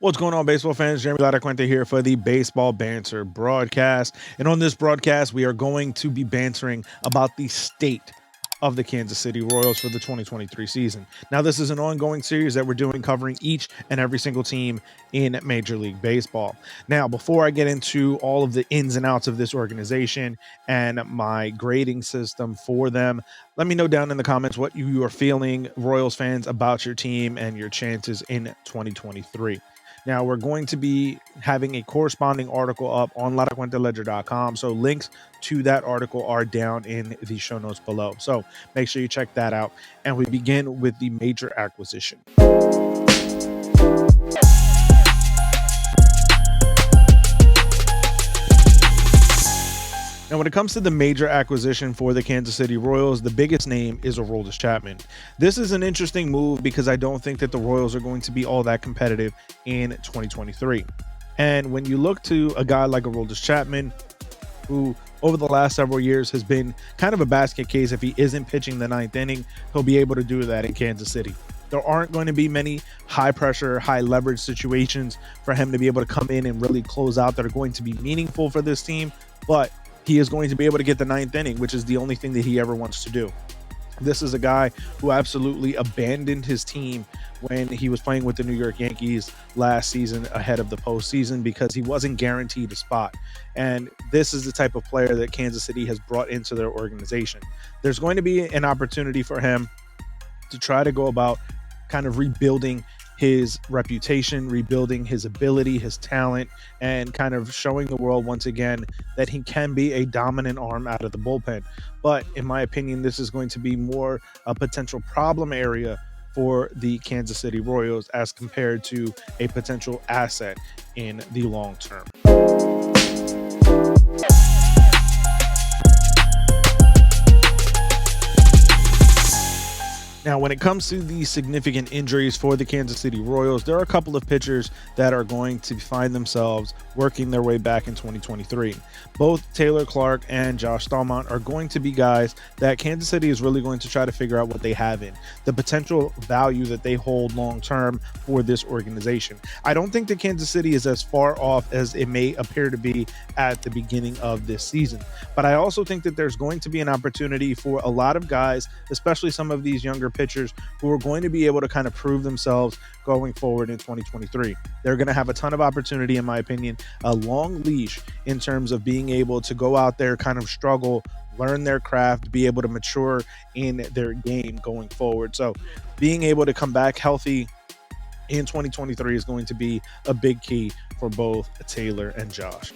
What's going on, baseball fans? Jeremy Laracuente here for the Baseball Banter Broadcast. And on this broadcast, we are going to be bantering about the state of the Kansas City Royals for the 2023 season. Now, this is an ongoing series that we're doing covering each and every single team in Major League Baseball. Now, before I get into all of the ins and outs of this organization and my grading system for them, let me know down in the comments what you are feeling, Royals fans, about your team and your chances in 2023. Now, we're going to be having a corresponding article up on laracuenteledger.com. So links to that article are down in the show notes below. So make sure you check that out. And we begin with the major acquisition. Now, when it comes to the major acquisition for the Kansas City Royals, the biggest name is Aroldis Chapman. This is an interesting move because I don't think that the Royals are going to be all that competitive in 2023. And when you look to a guy like Aroldis Chapman, who over the last several years has been kind of a basket case, if he isn't pitching the ninth inning, he'll be able to do that in Kansas City. There aren't going to be many high pressure, high leverage situations for him to be able to come in and really close out that are going to be meaningful for this team, but he is going to be able to get the ninth inning, which is the only thing that he ever wants to do. This is a guy who absolutely abandoned his team when he was playing with the New York Yankees last season ahead of the postseason because he wasn't guaranteed a spot. And this is the type of player that Kansas City has brought into their organization. There's going to be an opportunity for him to try to go about kind of rebuilding his reputation, rebuilding his ability, his talent, and kind of showing the world once again that he can be a dominant arm out of the bullpen. But in my opinion, this is going to be more a potential problem area for the Kansas City Royals as compared to a potential asset in the long term. Now, when it comes to the significant injuries for the Kansas City Royals, there are a couple of pitchers that are going to find themselves working their way back in 2023. Both Taylor Clark and Josh Stallman are going to be guys that Kansas City is really going to try to figure out what they have in, the potential value that they hold long term for this organization. I don't think that Kansas City is as far off as it may appear to be at the beginning of this season. But I also think that there's going to be an opportunity for a lot of guys, especially some of these younger pitchers, who are going to be able to kind of prove themselves going forward in 2023. They're going to have a ton of opportunity, in my opinion, a long leash in terms of being able to go out there, kind of struggle, learn their craft, be able to mature in their game going forward. So being able to come back healthy in 2023 is going to be a big key for both Taylor and Josh.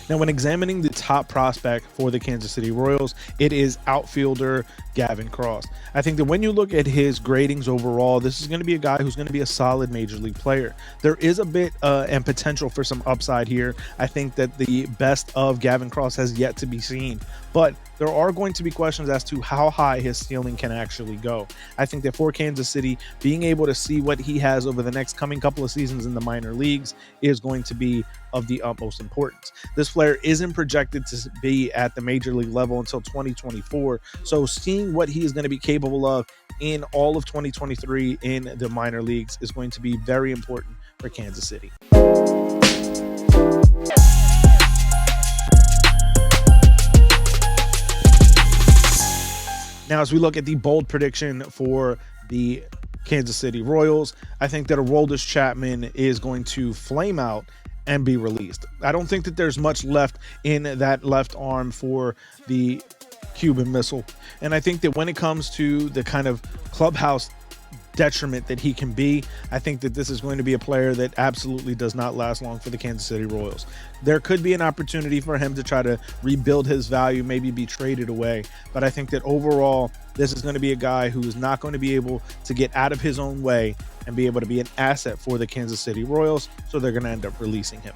Now, when examining the top prospect for the Kansas City Royals, it is outfielder Gavin Cross. I think that when you look at his gradings overall, this is going to be a guy who's going to be a solid major league player. There is a bit and potential for some upside here. I think that the best of Gavin Cross has yet to be seen, but there are going to be questions as to how high his ceiling can actually go. I think that for Kansas City, being able to see what he has over the next coming couple of seasons in the minor leagues is going to be of the utmost importance. This player isn't projected to be at the major league level until 2024. So seeing what he is going to be capable of in all of 2023 in the minor leagues is going to be very important for Kansas City. Now, as we look at the bold prediction for the Kansas City Royals, I think that Aroldis Chapman is going to flame out and be released. I don't think that there's much left in that left arm for the Cuban Missile. And I think that when it comes to the kind of clubhouse detriment that he can be, I think that this is going to be a player that absolutely does not last long for the Kansas City Royals. There could be an opportunity for him to try to rebuild his value, maybe be traded away. But I think that overall, this is going to be a guy who is not going to be able to get out of his own way and be able to be an asset for the Kansas City Royals. So they're going to end up releasing him.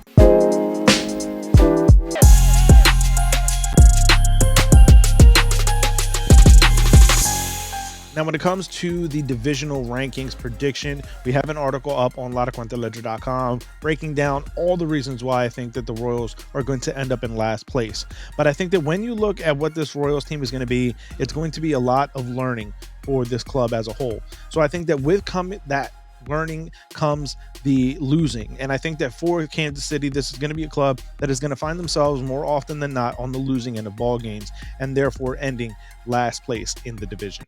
Now, Now, when it comes to the divisional rankings prediction, we have an article up on laracuenteledger.com breaking down all the reasons why I think that the Royals are going to end up in last place. But I think that when you look at what this Royals team is going to be, it's going to be a lot of learning for this club as a whole. So I think that with that learning comes the losing. And I think that for Kansas City, this is going to be a club that is going to find themselves more often than not on the losing end of ball games, and therefore ending last place in the division.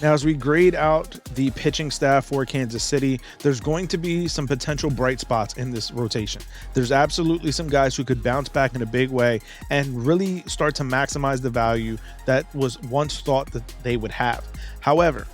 Now, as we grade out the pitching staff for Kansas City, there's going to be some potential bright spots in this rotation. There's absolutely some guys who could bounce back in a big way and really start to maximize the value that was once thought that they would have. However,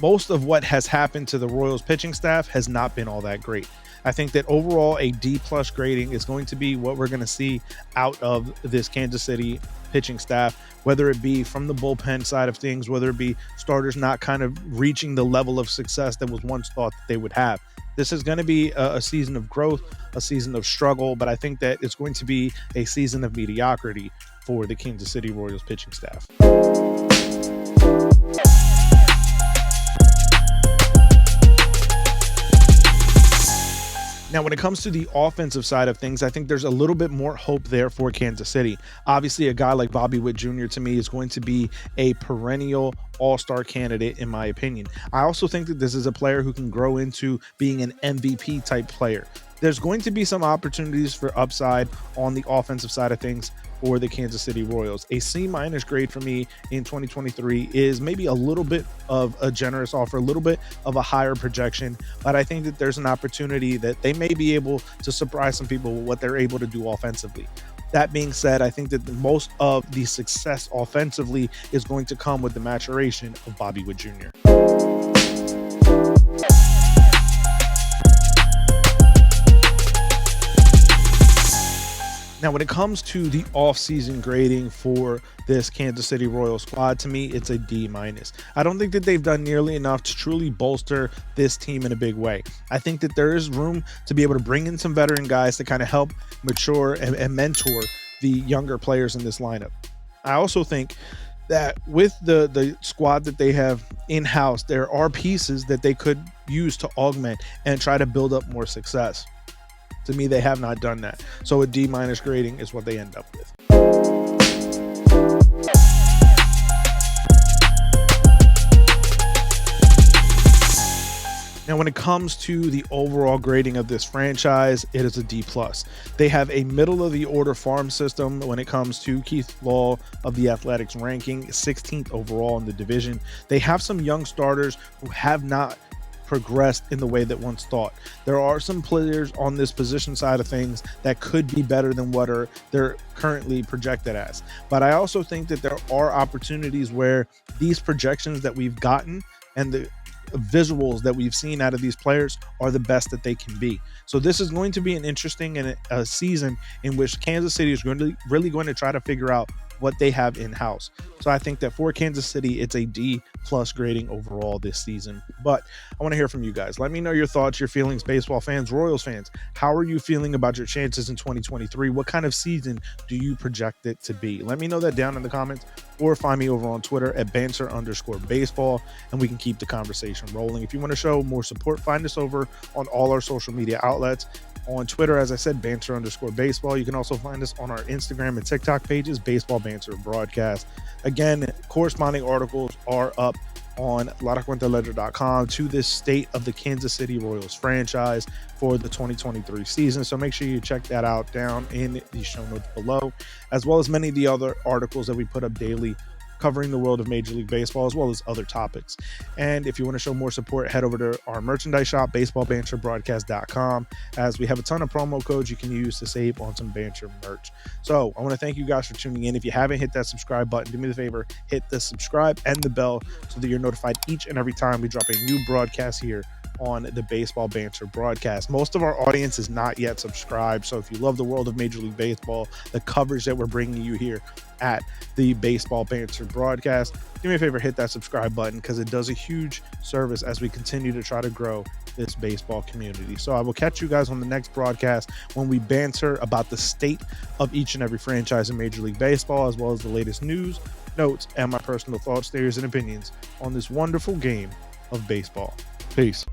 most of what has happened to the Royals pitching staff has not been all that great. I think that overall a D+ grading is going to be what we're going to see out of this Kansas City pitching staff, whether it be from the bullpen side of things, whether it be starters not kind of reaching the level of success that was once thought that they would have. This is going to be a season of growth, a season of struggle, but I think that it's going to be a season of mediocrity for the Kansas City Royals pitching staff. Now, when it comes to the offensive side of things, I think there's a little bit more hope there for Kansas City. Obviously, a guy like Bobby Witt Jr. to me is going to be a perennial all-star candidate, in my opinion. I also think that this is a player who can grow into being an MVP type player. There's going to be some opportunities for upside on the offensive side of things for the Kansas City Royals. A C- grade for me in 2023 is maybe a little bit of a generous offer, a little bit of a higher projection, but I think that there's an opportunity that they may be able to surprise some people with what they're able to do offensively. That being said, I think that most of the success offensively is going to come with the maturation of Bobby Witt Jr. Now, when it comes to the offseason grading for this Kansas City Royals squad, to me, it's a D-. I don't think that they've done nearly enough to truly bolster this team in a big way. I think that there is room to be able to bring in some veteran guys to kind of help mature and mentor the younger players in this lineup. I also think that with the squad that they have in-house, there are pieces that they could use to augment and try to build up more success. To me, they have not done that. So a D- grading is what they end up with. Now, when it comes to the overall grading of this franchise, it is a D+. They have a middle-of-the-order farm system when it comes to Keith Law of the Athletics ranking, 16th overall in the division. They have some young starters who have not progressed in the way that once thought. There are some players on this position side of things that could be better than what they're currently projected as. But I also think that there are opportunities where these projections that we've gotten and the visuals that we've seen out of these players are the best that they can be. So this is going to be an interesting and a season in which Kansas City is really going to try to figure out what they have in-house. So I think that for Kansas City, it's a D+ grading overall this season. But I want to hear from you guys. Let me know your thoughts, your feelings, baseball fans, Royals fans. How are you feeling about your chances in 2023? What kind of season do you project it to be? Let me know that down in the comments, or find me over on Twitter at banter_baseball, and we can keep the conversation rolling. If you want to show more support, find us over on all our social media outlets. On Twitter, as I said, banter_baseball. You can also find us on our Instagram and TikTok pages, Baseball Banter Broadcast. Again, corresponding articles are up on laracuenteledger.com to this state of the Kansas City Royals franchise for the 2023 season. So make sure you check that out down in the show notes below, as well as many of the other articles that we put up daily covering the world of Major League Baseball, as well as other topics. And if you want to show more support, head over to our merchandise shop, baseballbanterbroadcast.com, as we have a ton of promo codes you can use to save on some Banter merch. So I want to thank you guys for tuning in. If you haven't hit that subscribe button, do me the favor, hit the subscribe and the bell so that you're notified each and every time we drop a new broadcast here on the Baseball Banter Broadcast. Most of our audience is not yet subscribed, so if you love the world of Major League Baseball, the coverage that we're bringing you here at the Baseball Banter Broadcast, do me a favor, hit that subscribe button, because it does a huge service as we continue to try to grow this baseball community. So I will catch you guys on the next broadcast when we banter about the state of each and every franchise in Major League Baseball, as well as the latest news, notes, and my personal thoughts, theories, and opinions on this wonderful game of baseball. Peace.